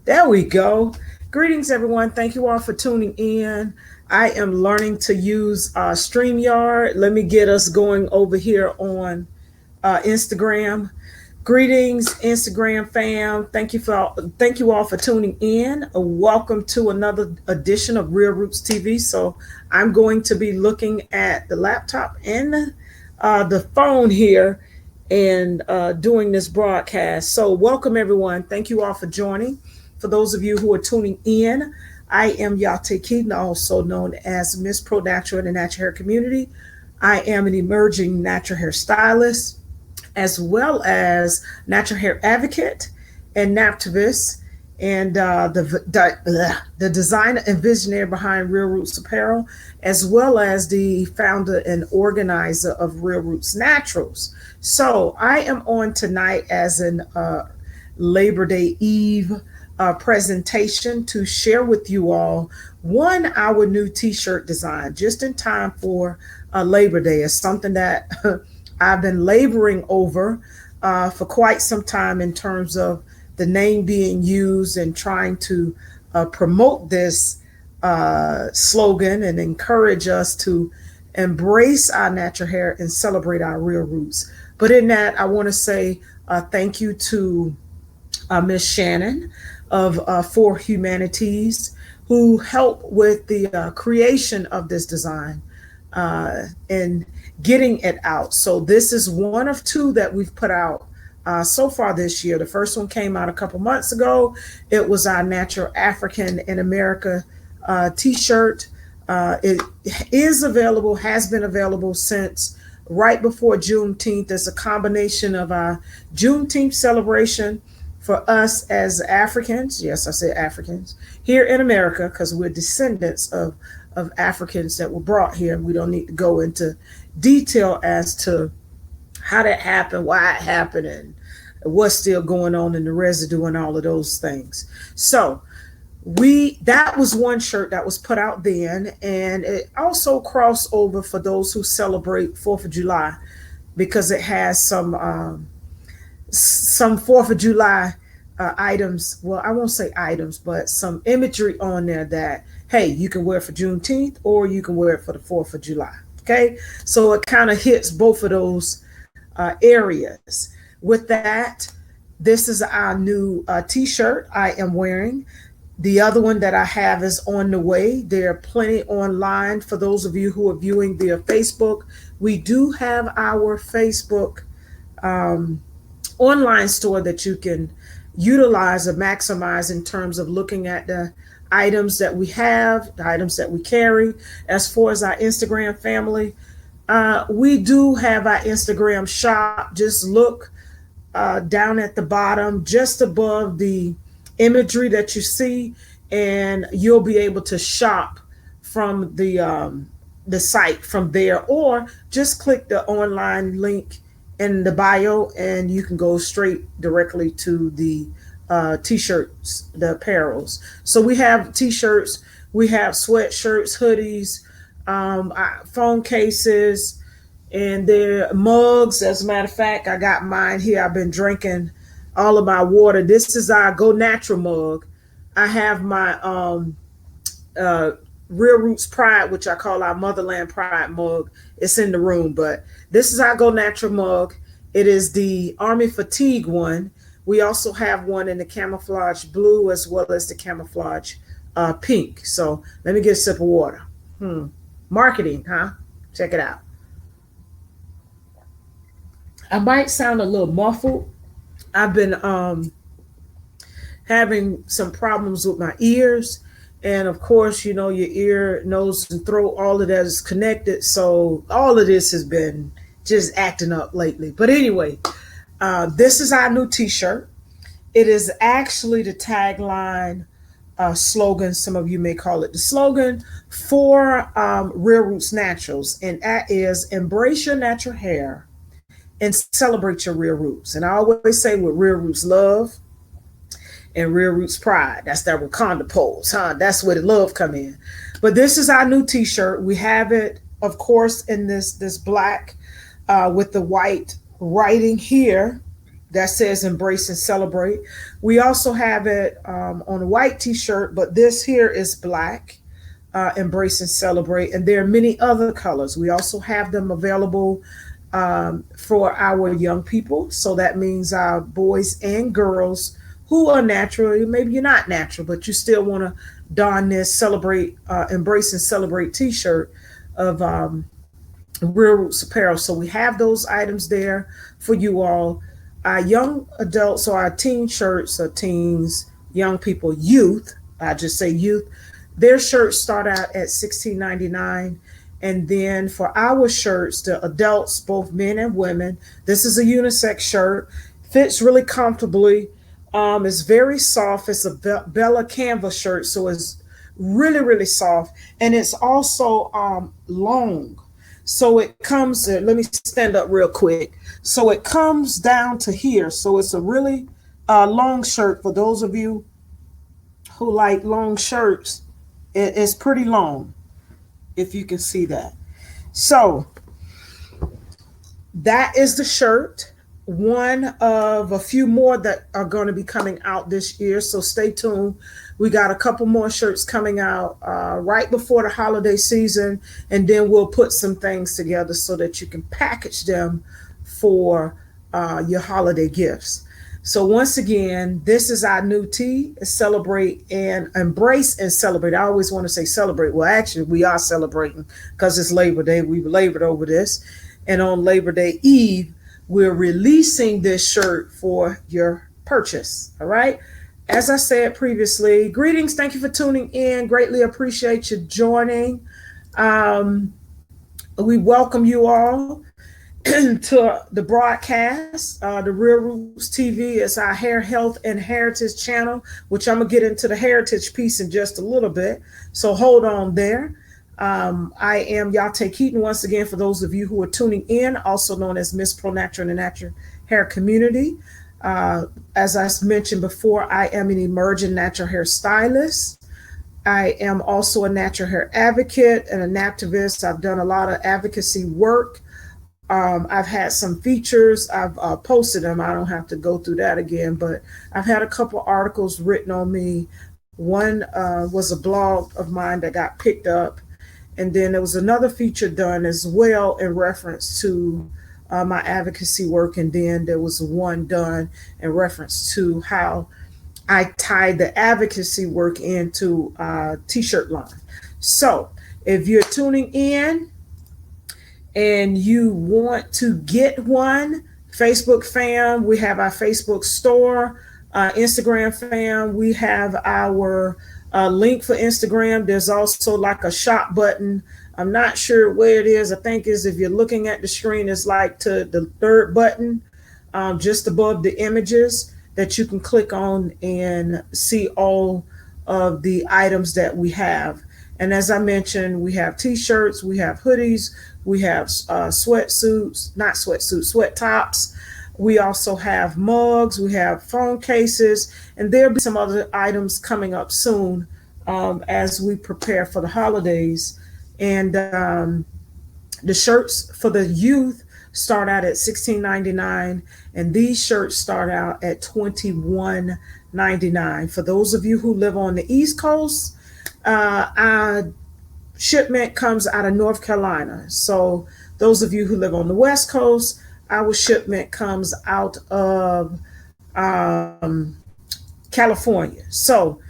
There we go. Greetings, everyone. Thank you all for tuning in. I am learning to use StreamYard. Let me get us going over here on Instagram. Greetings, Instagram fam. Thank you all for tuning in. Welcome to another edition of Real Roots TV. So I'm going to be looking at the laptop and the phone here and doing this broadcast. So welcome everyone. Thank you all for joining. For those of you who are tuning in, I am Yate Keaton, also known as Miss Pro Natural in the natural hair community. I am an emerging natural hair stylist, as well as natural hair advocate and nativist, and the designer and visionary behind Rootz Apparel, as well as the founder and organizer of Real Roots Naturals. So I am on tonight as an Labor Day Eve presentation to share with you all our new T-shirt design just in time for Labor Day. It's something that I've been laboring over for quite some time in terms of the name being used and trying to promote this slogan and encourage us to embrace our natural hair and celebrate our real roots. But in that, I want to say thank you to Miss Shannon of For Humanities, who helped with the creation of this design and getting it out. So this is one of two that we've put out so far this year. The first one came out a couple months ago. It was our Natural African in America T-shirt. It is available, has been available since right before Juneteenth. It's a combination of our Juneteenth celebration for us as Africans. Yes, I said Africans here in America, because we're descendants of Africans that were brought here. We don't need to go into detail as to how that happened, why it happened, and what's still going on in the residue and all of those things. So that was one shirt that was put out then, and it also crossed over for those who celebrate 4th of July, because it has some 4th of July items. Well, I won't say items, but some imagery on there that, hey, you can wear it for Juneteenth or you can wear it for the 4th of July. Okay, so it kind of hits both of those areas. With that, this is our new T-shirt I am wearing. The other one that I have is on the way. There are plenty online for those of you who are viewing via Facebook. We do have our Facebook online store that you can utilize or maximize in terms of looking at the items that we have, the items that we carry. As far as our Instagram family, we do have our Instagram shop. Just look down at the bottom, just above the imagery that you see, and you'll be able to shop from the site from there, or just click the online link in the bio and you can go straight directly to the T-shirts, the apparels. So we have T-shirts, we have sweatshirts, hoodies, phone cases, and their mugs. As a matter of fact, I got mine here. I've been drinking all of my water. This is our Go Natural mug. I have my Real Roots Pride, which I call our Motherland Pride mug. It's in the room, but this is our Go Natural mug. It is the Army Fatigue one. We also have one in the camouflage blue as well as the camouflage pink. So let me get a sip of water. Marketing, huh? Check it out. I might sound a little muffled. I've been having some problems with my ears. And of course, your ear, nose, and throat, all of that is connected. So all of this has been just acting up lately. But anyway, this is our new T-shirt. It is actually the tagline slogan. Some of you may call it the slogan for Real Roots Naturals. And that is embrace your natural hair and celebrate your real roots. And I always say with Real Roots love and Real Roots pride. That's that Wakanda pose, huh? That's where the love come in. But this is our new T-shirt. We have it, of course, in this black with the white writing here that says embrace and celebrate. We also have it on a white t-shirt, but this here is black, embrace and celebrate. And there are many other colors. We also have them available for our young people. So that means our boys and girls who are natural. Maybe you're not natural, but you still want to don this celebrate, embrace and celebrate t-shirt of Real Roots Apparel. So we have those items there for you all. Our young adults or our teen shirts, or teens, young people, youth, I just say youth, their shirts start out at $16.99. And then for our shirts, the adults, both men and women, this is a unisex shirt, fits really comfortably. It's very soft. It's a Bella canvas shirt, so it's really, really soft. And it's also long. So it comes, let me stand up real quick. So it comes down to here. So it's a really long shirt for those of you who like long shirts. It's pretty long, if you can see that. So that is the shirt. One of a few more that are going to be coming out this year. So stay tuned. We got a couple more shirts coming out right before the holiday season. And then we'll put some things together so that you can package them for your holiday gifts. So once again, this is our new tee, celebrate and embrace and celebrate. I always want to say celebrate. Well, actually, we are celebrating because it's Labor Day. We've labored over this. And on Labor Day Eve, we're releasing this shirt for your purchase. All right. As I said previously, greetings. Thank you for tuning in. Greatly appreciate you joining. We welcome you all to the broadcast. The Real Roots TV is our hair health and heritage channel, which I'm going to get into the heritage piece in just a little bit. So hold on there. I am Yate Keaton once again, for those of you who are tuning in, also known as Miss Pro Natural and the Natural Hair Community. As I mentioned before, I am an emerging natural hair stylist. I am also a natural hair advocate and an activist. I've done a lot of advocacy work. I've had some features. I've posted them. I don't have to go through that again, but I've had a couple articles written on me. One was a blog of mine that got picked up. And then there was another feature done as well in reference to my advocacy work. And then there was one done in reference to how I tied the advocacy work into a t-shirt line. So if you're tuning in and you want to get one, Facebook fam, we have our Facebook store. Instagram fam, we have our link for Instagram. There's also like a shop button. I'm not sure where it is. I think is if you're looking at the screen, it's like to the third button, just above the images that you can click on and see all of the items that we have. And as I mentioned, we have t-shirts, we have hoodies, we have sweatsuits, not sweatsuits, sweat tops. We also have mugs, we have phone cases, and there'll be some other items coming up soon as we prepare for the holidays. And the shirts for the youth start out at $16.99, and these shirts start out at $21.99. For those of you who live on the East Coast, our shipment comes out of North Carolina. So those of you who live on the West Coast, our shipment comes out of California. So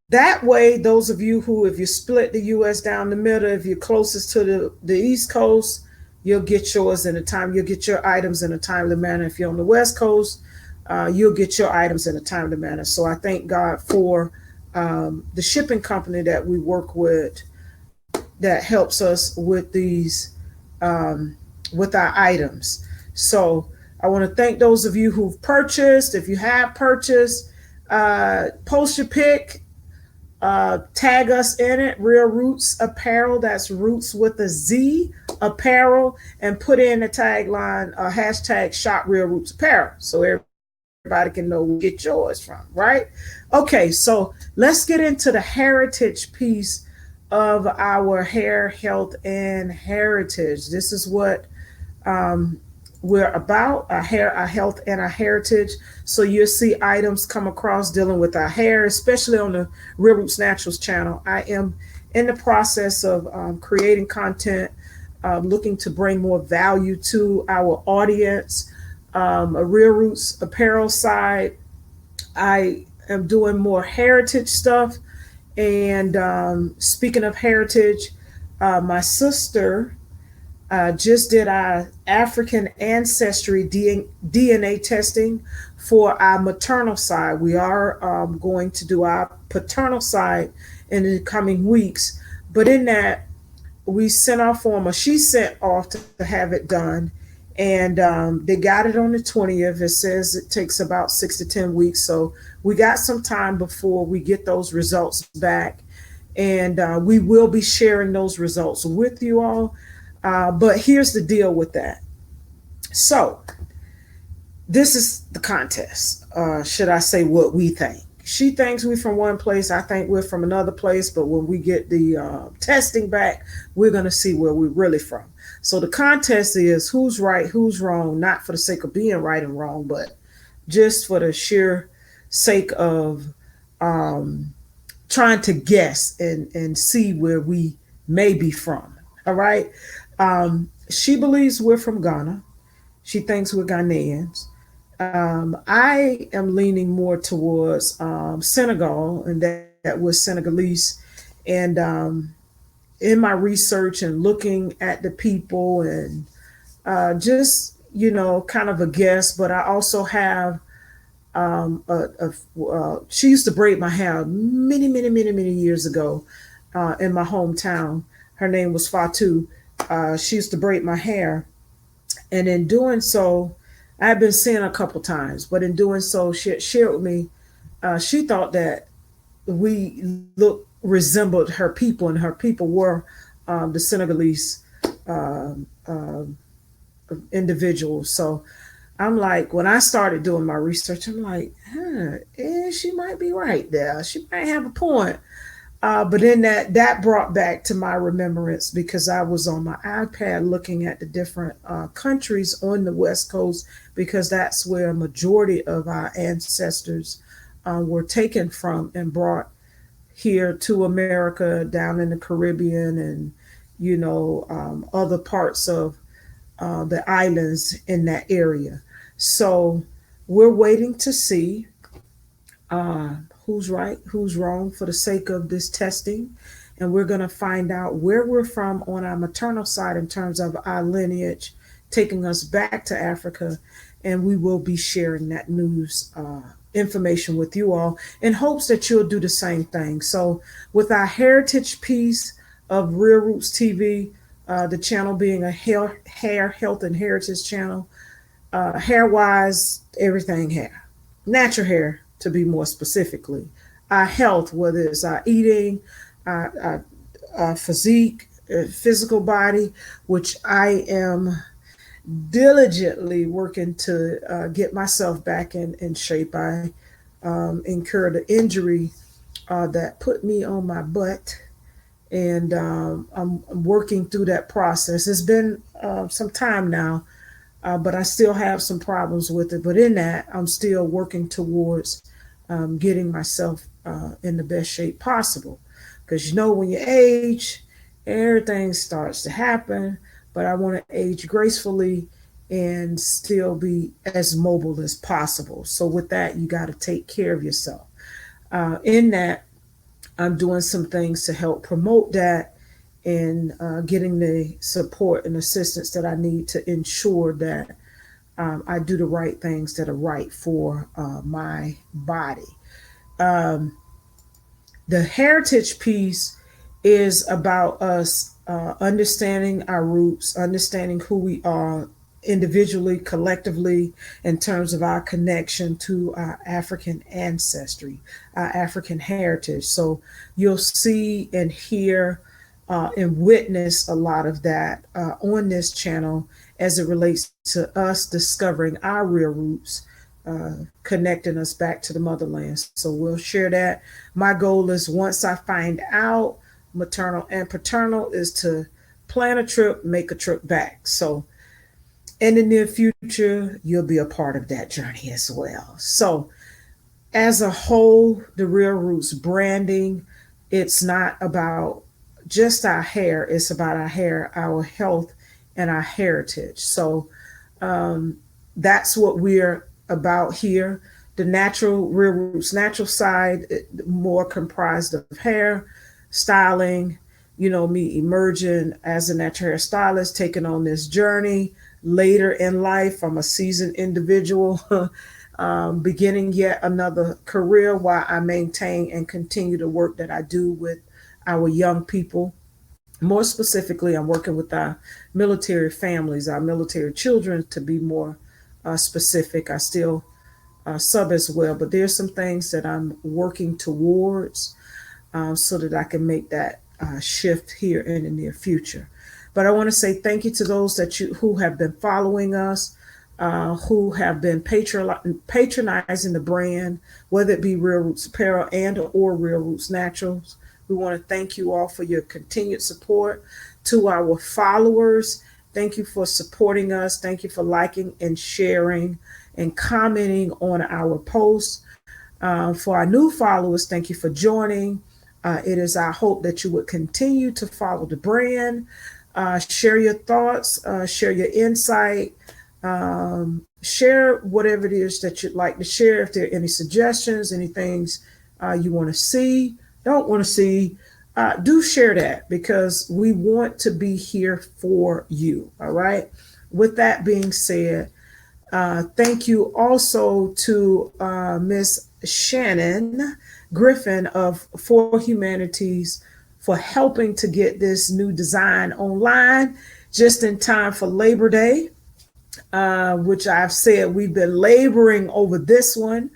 that way, those of you who, if you split the U.S. down the middle, if you're closest to the East Coast, you'll get yours in a time. You'll get your items in a timely manner. If you're on the West Coast, you'll get your items in a timely manner. So I thank God for the shipping company that we work with that helps us with these, with our items. So I want to thank those of you who've purchased. If you have purchased, post your pic, tag us in it, Real Rootz Apparel. That's Roots with a Z, Apparel, and put in the tagline, hashtag shop Real Rootz Apparel. So everybody can know where to get yours from, right? Okay, so let's get into the heritage piece of our hair, health, and heritage. This is what We're about our hair, our health, and our heritage. So you'll see items come across dealing with our hair, especially on the Real Roots Naturals channel. I am in the process of creating content, looking to bring more value to our audience. A Real Roots Apparel side, I am doing more heritage stuff. And speaking of heritage, my sister just did our African ancestry DNA testing for our maternal side. We are going to do our paternal side in the coming weeks. But in that, we sent our form, or she sent off to have it done. And they got it on the 20th. It says it takes about 6 to 10 weeks. So we got some time before we get those results back. And we will be sharing those results with you all. But here's the deal with that. So this is the contest. Should I say what we think? She thinks we're from one place. I think we're from another place. But when we get the testing back, we're going to see where we're really from. So the contest is who's right, who's wrong, not for the sake of being right and wrong, but just for the sheer sake of trying to guess and see where we may be from. All right. She believes we're from Ghana. She thinks we're Ghanaians. I am leaning more towards Senegal, and that was Senegalese. And in my research and looking at the people and just, kind of a guess, but I also have she used to braid my hair many, many, many, many years ago in my hometown. Her name was Fatu. She used to braid my hair. And in doing so, I've been seeing her a couple times, but in doing so, she had shared with me, she thought that we resembled her people, and her people were the Senegalese individuals. So I'm like, when I started doing my research, I'm like, she might be right there. She might have a point. But then that brought back to my remembrance, because I was on my iPad looking at the different countries on the West Coast, because that's where a majority of our ancestors were taken from and brought here to America, down in the Caribbean, and other parts of the islands in that area. So we're waiting to see who's right, who's wrong for the sake of this testing. And we're going to find out where we're from on our maternal side in terms of our lineage, taking us back to Africa. And we will be sharing that news information with you all in hopes that you'll do the same thing. So with our heritage piece of Real Roots TV, the channel being a hair, health, and heritage channel, hair-wise, everything hair. Natural hair, to be more specifically. Our health, whether it's our eating, our physique, physical body, which I am diligently working to get myself back in shape. I incurred an injury that put me on my butt, and I'm working through that process. It's been some time now, but I still have some problems with it. But in that, I'm still working towards getting myself in the best shape possible. Because when you age, everything starts to happen. But I want to age gracefully and still be as mobile as possible. So with that, you got to take care of yourself. In that, I'm doing some things to help promote that, and getting the support and assistance that I need to ensure that I do the right things that are right for my body. The heritage piece is about us understanding our roots, understanding who we are individually, collectively, in terms of our connection to our African ancestry, our African heritage. So you'll see and hear and witness a lot of that on this channel as it relates to us discovering our real roots, connecting us back to the motherland. So we'll share that. My goal is, once I find out maternal and paternal, is to plan a trip, make a trip back. So in the near future, you'll be a part of that journey as well. So, as a whole, the Real Roots branding, it's not about just our hair, it's about our hair, our health, and our heritage. So, um, that's what we're about here. The natural, Real Roots natural side, more comprised of hair, styling, me emerging as a natural hair stylist, taking on this journey later in life. I'm a seasoned individual, beginning yet another career while I maintain and continue the work that I do with our young people. More specifically, I'm working with our military families, our military children, to be more specific. I still sub as well, but there's some things that I'm working towards so that I can make that shift here in the near future. But I want to say thank you to those who have been following us, who have been patronizing the brand, whether it be Real Rootz Apparel and or Real Roots Naturals. We want to thank you all for your continued support. To our followers, thank you for supporting us. Thank you for liking and sharing and commenting on our posts. For our new followers, thank you for joining. It is our hope that you would continue to follow the brand, share your thoughts, share your insight, share whatever it is that you'd like to share. If there are any suggestions, any things you want to see, don't want to see, do share that, because we want to be here for you. All right. With that being said, thank you also to Miss Shannon Griffin of For Humanities for helping to get this new design online just in time for Labor Day, which I've said we've been laboring over this one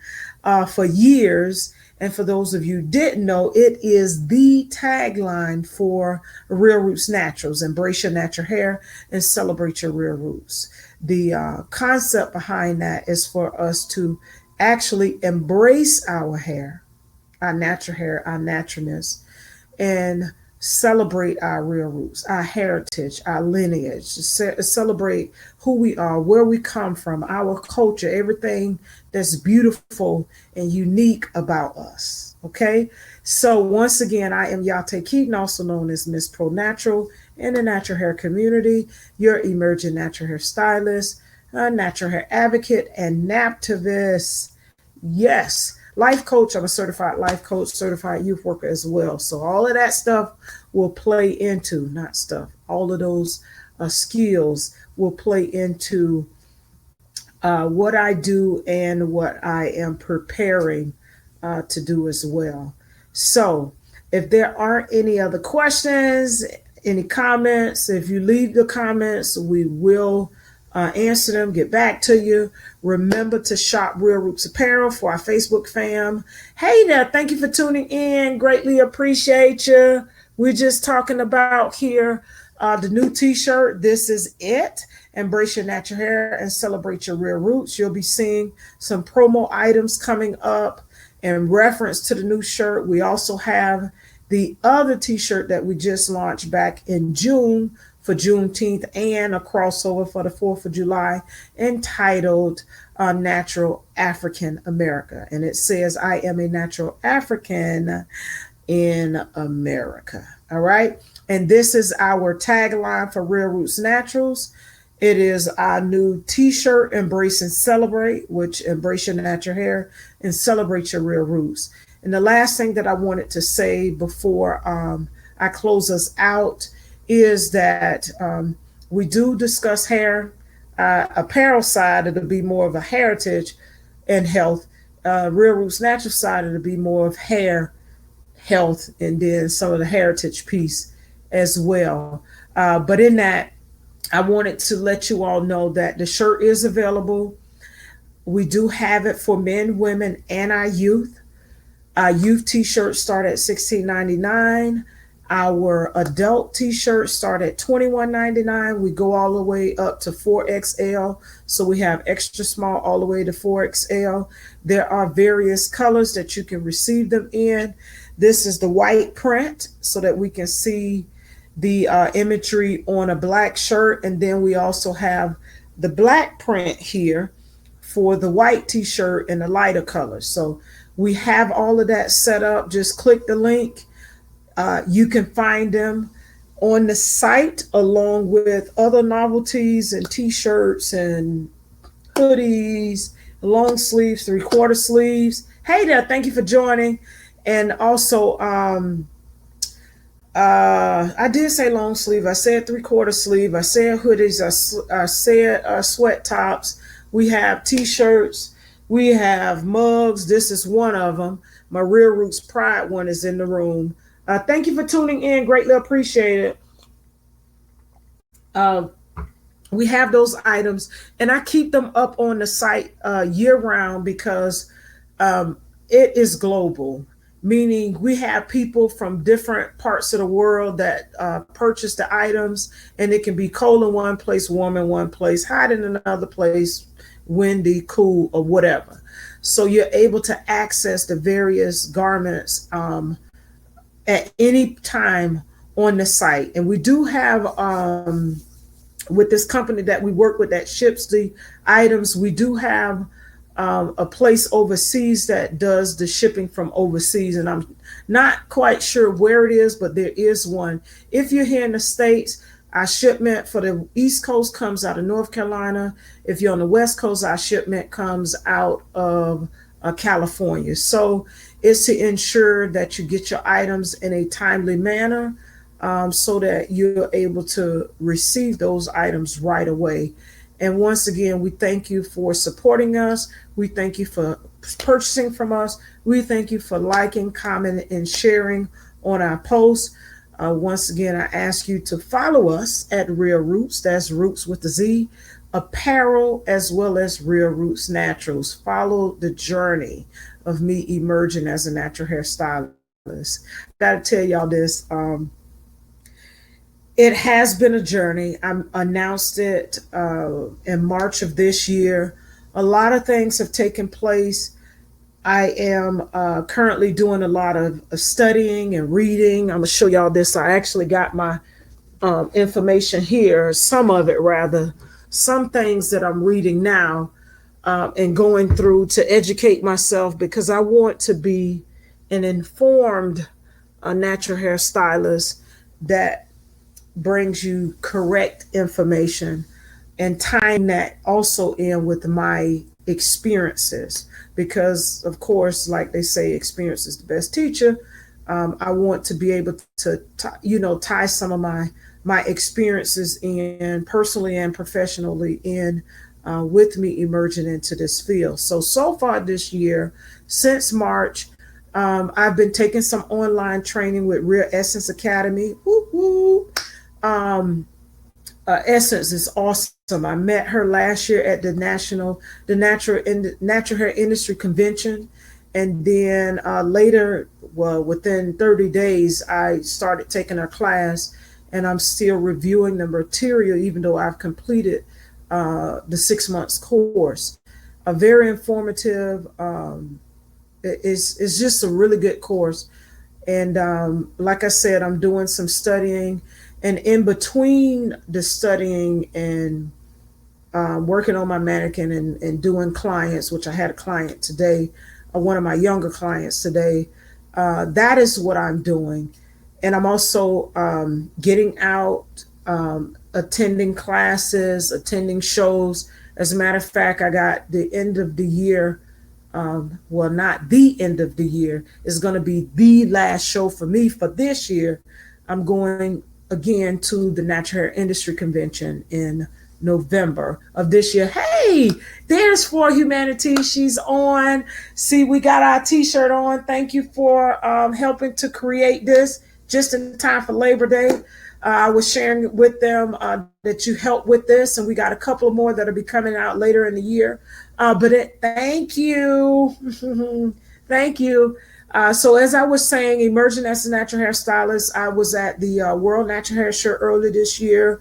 for years. And for those of you who didn't know, it is the tagline for Real Roots Naturals: embrace your natural hair and celebrate your real roots. The concept behind that is for us to actually embrace our hair, our natural hair, our naturalness, and celebrate our real roots, our heritage, our lineage, celebrate who we are, where we come from, our culture, everything that's beautiful and unique about us. Okay. So once again, I am Yate Keaton, also known as Miss Pro Natural in the natural hair community, your emerging natural hair stylist, natural hair advocate, and naptivist. Yes. Life coach. I'm a certified life coach, certified youth worker as well. So all of that stuff will play into, not stuff, all of those skills will play into what I do and what I am preparing to do as well. So if there aren't any other questions, any comments, if you leave the comments, we will answer them, get back to you. Remember to shop Real Rootz Apparel for our Facebook fam. Hey there, thank you for tuning in. Greatly appreciate you. We're just talking about here the new t-shirt. This is it. Embrace your natural hair and celebrate your real roots. You'll be seeing some promo items coming up in reference to the new shirt. We also have the other t-shirt that we just launched back in June for Juneteenth, and a crossover for the 4th of July entitled Natural African America. And it says, I am a natural African in America. All right. And this is our tagline for Real Roots Naturals. It is our new t-shirt, Embrace and Celebrate, which embrace your natural hair and celebrate your real roots. And the last thing that I wanted to say before I close us out is that we do discuss hair. Apparel side, it'll be more of a heritage and health. Real Roots Natural side, it'll be more of hair, health, and then some of the heritage piece as well. But in that, I wanted to let you all know that the shirt is available. We do have it for men, women, and our youth. Our youth t-shirts start at $16.99. Our adult t-shirts start at $21.99. We go all the way up to 4XL. So we have extra small all the way to 4XL. There are various colors that you can receive them in. This is the white print so that we can see the imagery on a black shirt. And then we also have the black print here for the white t-shirt and the lighter colors. So we have all of that set up. Just click the link. You can find them on the site along with other novelties and t-shirts and hoodies, long sleeves, 3/4 sleeves. Hey there, thank you for joining. And also, I did say long sleeve. I said 3/4 sleeve. I said hoodies. I said sweat tops. We have t-shirts. We have mugs. This is one of them. My Real Roots Pride one is in the room. Thank you for tuning in. Greatly appreciate it. Uh, we have those items, and I keep them up on the site year round because it is global, meaning we have people from different parts of the world that purchase the items, and it can be cold in one place, warm in one place, hot in another place, windy, cool, or whatever. So you're able to access the various garments at any time on the site. And we do have with this company that we work with that ships the items, we do have a place overseas that does the shipping from overseas. And I'm not quite sure where it is, but there is one. If you're here in the States, our shipment for the East Coast comes out of North Carolina. If you're on the West Coast, our shipment comes out of California. So it's to ensure that you get your items in a timely manner, so that you're able to receive those items right away. And once again, we thank you for supporting us. We thank you for purchasing from us. We thank you for liking, commenting, and sharing on our posts. Once again, I ask you to follow us at Real Roots. That's Roots with the Z Apparel, as well as Real Roots Naturals. Follow the journey of me emerging as a natural hairstylist. Gotta tell y'all this. It has been a journey. I announced it in March of this year. A lot of things have taken place. I am currently doing a lot of studying and reading. I'm going to show y'all this. I actually got my information here, some of it rather, some things that I'm reading now and going through to educate myself, because I want to be an informed natural hairstylist that brings you correct information, and tying that also in with my experiences, because of course, like they say, experience is the best teacher. I want to be able to tie some of my experiences in personally and professionally in with me emerging into this field. So far this year, since March, I've been taking some online training with Real Essence Academy. Woo-hoo. Essence is awesome. I met her last year at the Natural Hair Industry Convention, and then later, well, within 30 days, I started taking her class, and I'm still reviewing the material, even though I've completed the 6 months course. A very informative. It's just a really good course, and like I said, I'm doing some studying. And in between the studying and working on my mannequin and doing clients, which I had a client today, one of my younger clients today, that is what I'm doing. And I'm also getting out, attending classes, attending shows. As a matter of fact, I got the end of the year. Well, not the end of the year. It's going to be the last show for me for this year. I'm going again to the Natural Hair Industry Convention in November of this year. Hey, there's For Humanity. She's on. See, we got our t-shirt on. Thank you for helping to create this just in time for Labor Day. I was sharing with them that you helped with this, and we got a couple more that'll be coming out later in the year. Thank you. Thank you. So as I was saying, emerging as a natural hairstylist, I was at the World Natural Hair Show earlier this year.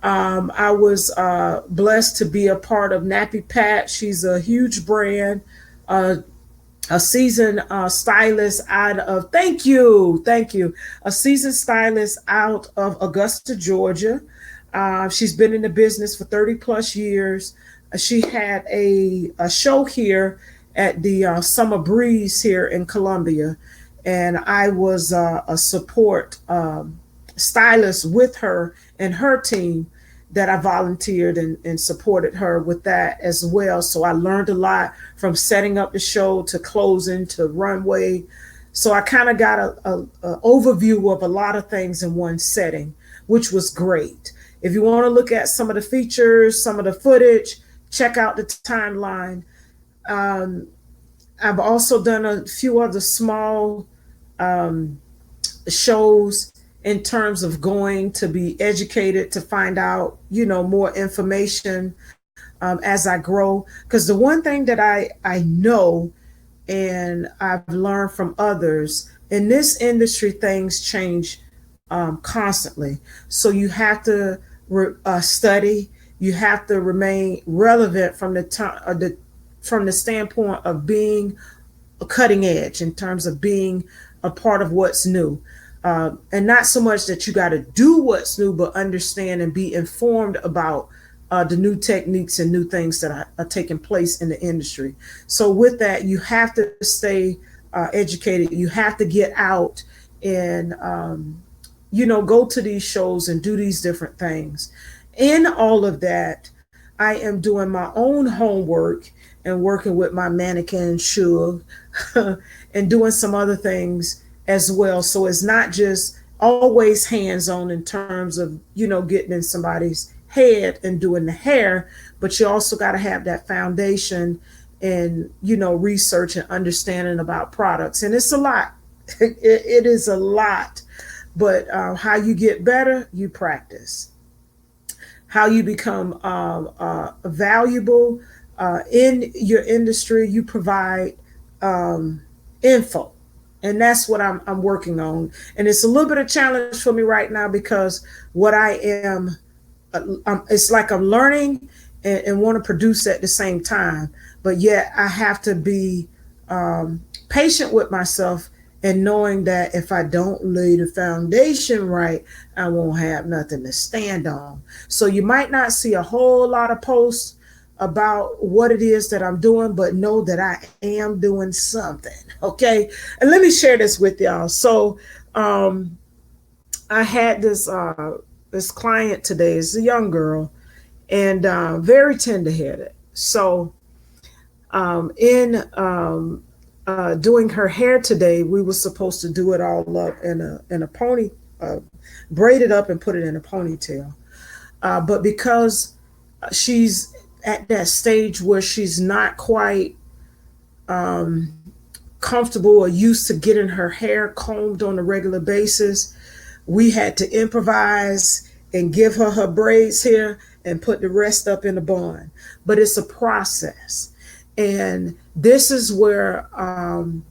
I was blessed to be a part of Nappy Pat. She's a huge brand, a seasoned stylist out of, thank you, a seasoned stylist out of Augusta, Georgia. She's been in the business for 30 plus years. She had a show here at the Summer Breeze here in Columbia, and I was a support stylist with her and her team that I volunteered and supported her with that as well. So I learned a lot from setting up the show to closing to runway. So I kind of got a overview of a lot of things in one setting, which was great. If you want to look at some of the features, some of the footage, check out the timeline. Um, I've also done a few other small shows in terms of going to be educated to find out, more information as I grow. Because the one thing that I know and I've learned from others in this industry, things change constantly. So you have to study. You have to remain relevant from from the standpoint of being a cutting edge in terms of being a part of what's new. And not so much that you got to do what's new, but understand and be informed about the new techniques and new things that are taking place in the industry. So with that, you have to stay educated. You have to get out and, go to these shows and do these different things. In all of that, I am doing my own homework and working with my mannequin Shug and doing some other things as well. So it's not just always hands-on in terms of, getting in somebody's head and doing the hair, but you also got to have that foundation and, research and understanding about products. And it's a lot. It is a lot. But how you get better, you practice. How you become valuable in your industry, you provide info. And that's what I'm working on. And it's a little bit of challenge for me right now because what I am, it's like I'm learning and want to produce at the same time. But yet I have to be patient with myself and knowing that if I don't lay the foundation right, I won't have nothing to stand on. So you might not see a whole lot of posts about what it is that I'm doing, but know that I am doing something. Okay. And let me share this with y'all. So I had this client today. It's a young girl and very tender-headed. So in doing her hair today, we were supposed to do it all up in a pony, braid it up and put it in a ponytail. But because she's at that stage where she's not quite comfortable or used to getting her hair combed on a regular basis, we had to improvise and give her braids here and put the rest up in a bun. But it's a process. And this is where I'm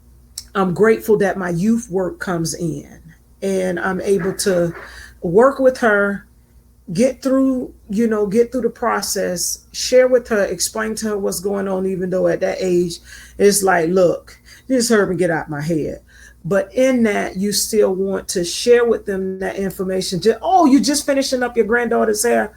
grateful that my youth work comes in and I'm able to work with her, get through the process, share with her, explain to her what's going on, even though at that age, it's like, look, just hurry and get out my head. But in that, you still want to share with them that information. You're just finishing up your granddaughter's hair.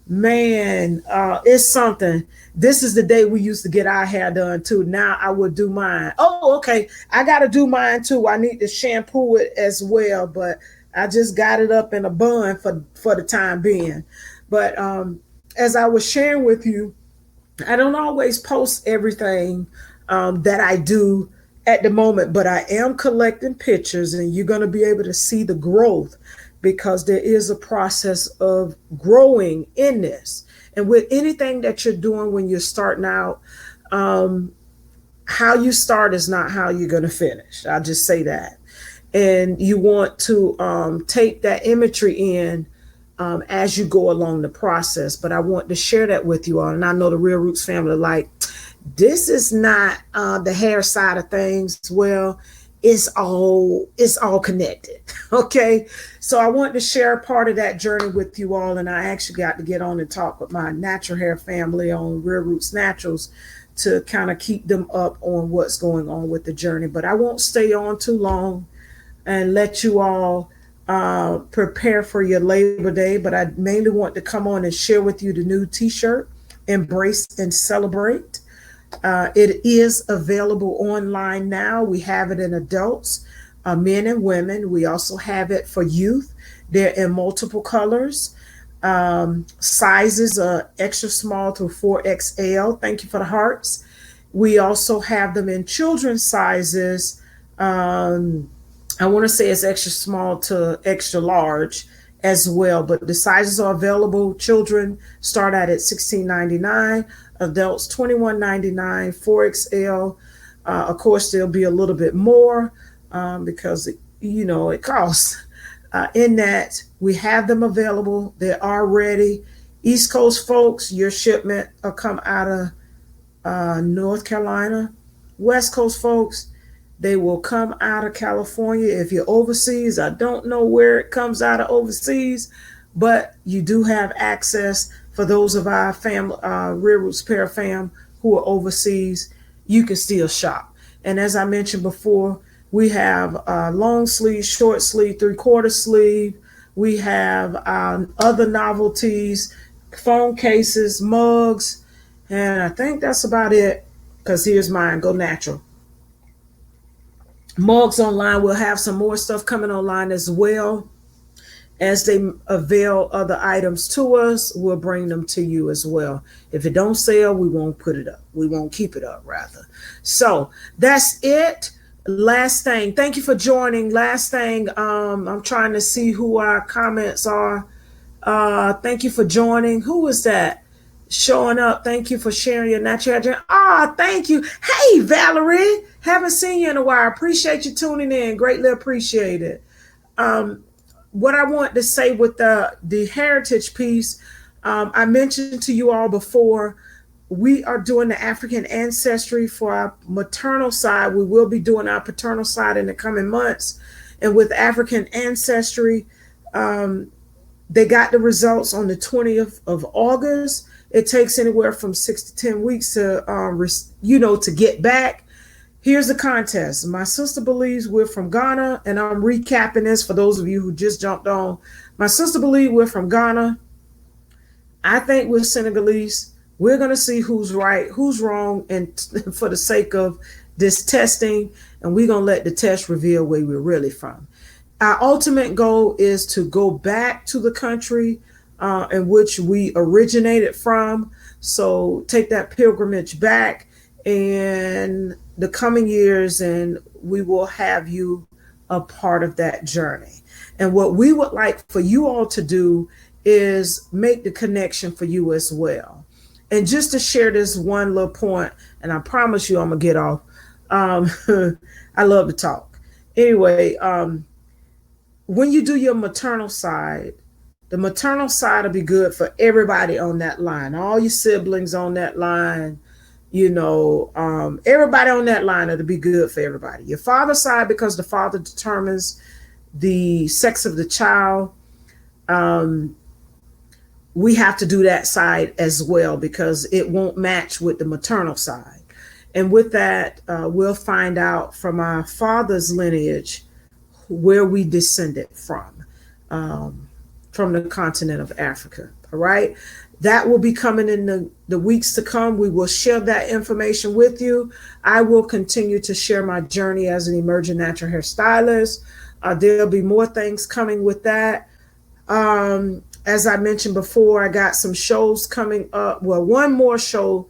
Man, it's something. This is the day we used to get our hair done too. Now I will do mine. Oh, okay. I got to do mine too. I need to shampoo it as well, but I just got it up in a bun for the time being. But as I was sharing with you, I don't always post everything that I do at the moment, but I am collecting pictures and you're going to be able to see the growth because there is a process of growing in this. And with anything that you're doing when you're starting out, how you start is not how you're going to finish. I'll just say that. And you want to take that imagery in as you go along the process. But I want to share that with you all. And I know the Real Roots family, like, this is not the hair side of things. Well, it's all connected. Okay. So I want to share part of that journey with you all. And I actually got to get on and talk with my natural hair family on Real Roots Naturals to kind of keep them up on what's going on with the journey. But I won't stay on too long and let you all prepare for your Labor Day, but I mainly want to come on and share with you the new T-shirt, Embrace and Celebrate. It is available online now. We have it in adults, men and women. We also have it for youth. They're in multiple colors. Sizes extra small to 4XL. Thank you for the hearts. We also have them in children's sizes. I want to say it's extra small to extra large as well, but the sizes are available. Children start at $16.99, adults $21.99, 4XL. Of course, there'll be a little bit more because it costs. In that, we have them available. They are ready. East Coast folks, your shipment will come out of North Carolina. West Coast folks, they will come out of California. If you're overseas, I don't know where it comes out of overseas, but you do have access for those of our family, Real Roots Apparel fam who are overseas. You can still shop. And as I mentioned before, we have long sleeve, short sleeve, 3/4 sleeve. We have other novelties, phone cases, mugs, and I think that's about it. Because here's mine, go natural. Mugs online, we'll have some more stuff coming online as well. As they avail other items to us, we'll bring them to you as well. If it don't sell, we won't put it up. We won't keep it up, rather. So that's it. Last thing, thank you for joining. Last thing, I'm trying to see who our comments are. Thank you for joining. Who is that showing up? Thank you for sharing your natural journey. Thank you. Hey, Valerie, haven't seen you in a while. Appreciate you tuning in. Greatly appreciate it. What I want to say with the heritage piece, I mentioned to you all before, we are doing the African ancestry for our maternal side. We will be doing our paternal side in the coming months. And with African ancestry, they got the results on the 20th of August. It takes anywhere from 6 to 10 weeks to get back. Here's the contest. My sister believes we're from Ghana, and I'm recapping this for those of you who just jumped on. My sister believes we're from Ghana. I think we're Senegalese. We're going to see who's right, who's wrong, and for the sake of this testing, and we're going to let the test reveal where we're really from. Our ultimate goal is to go back to the country in which we originated from. So take that pilgrimage back in the coming years, and we will have you a part of that journey. And what we would like for you all to do is make the connection for you as well. And just to share this one little point, and I promise you I'm going to get off. I love to talk. Anyway, when you do your maternal side, the maternal side will be good for everybody on that line. All your siblings on that line, everybody on that line, it'll be good for everybody. Your father's side, because the father determines the sex of the child, we have to do that side as well because it won't match with the maternal side. And with that, we'll find out from our father's lineage where we descended from the continent of Africa. All right. That will be coming in the weeks to come. We will share that information with you. I will continue to share my journey as an emerging natural hairstylist. There'll be more things coming with that. As I mentioned before, I got some shows coming up. Well, one more show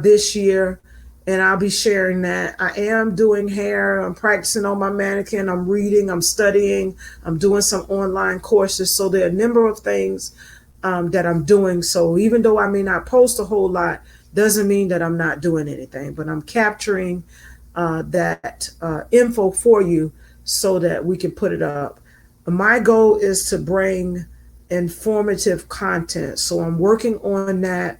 this year, and I'll be sharing that. I am doing hair. I'm practicing on my mannequin. I'm reading. I'm studying. I'm doing some online courses. So there are a number of things that I'm doing. So even though I may not post a whole lot, doesn't mean that I'm not doing anything. But I'm capturing that info for you so that we can put it up. My goal is to bring informative content. So I'm working on that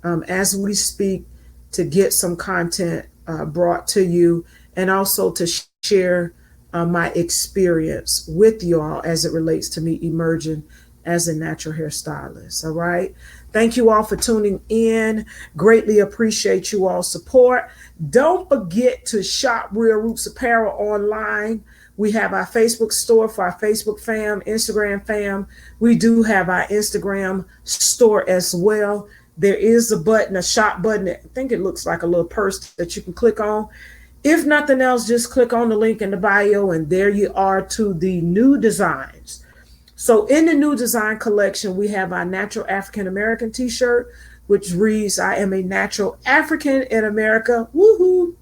as we speak to get some content brought to you, and also to share my experience with you all as it relates to me emerging as a natural hairstylist. All right. Thank you all for tuning in. Greatly appreciate you all support. Don't forget to shop Real Rootz Apparel online. We have our Facebook store for our Facebook fam, Instagram fam. We do have our Instagram store as well. There is a button, a shop button. I think it looks like a little purse that you can click on. If nothing else, just click on the link in the bio, and there you are to the new designs. So in the new design collection, we have our natural African American t-shirt, which reads, I am a natural African in America. Woohoo!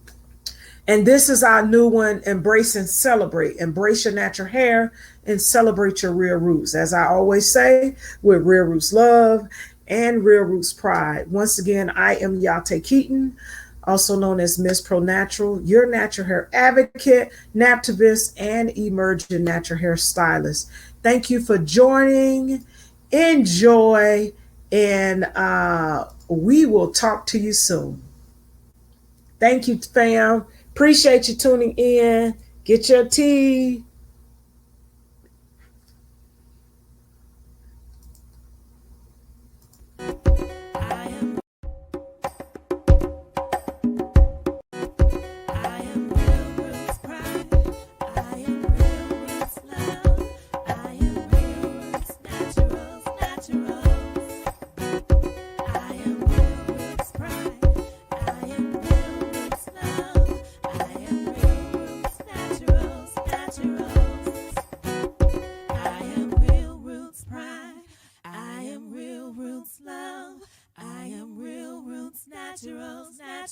And this is our new one, Embrace and Celebrate. Embrace your natural hair and celebrate your real roots. As I always say, with Real Roots Love and Real Roots Pride. Once again, I am Yate Keaton, also known as Miss Pro Natural, your natural hair advocate, nativist, and emerging natural hair stylist. Thank you for joining. Enjoy, and we will talk to you soon. Thank you, fam. Appreciate you tuning in. Get your tea.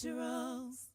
Naturals.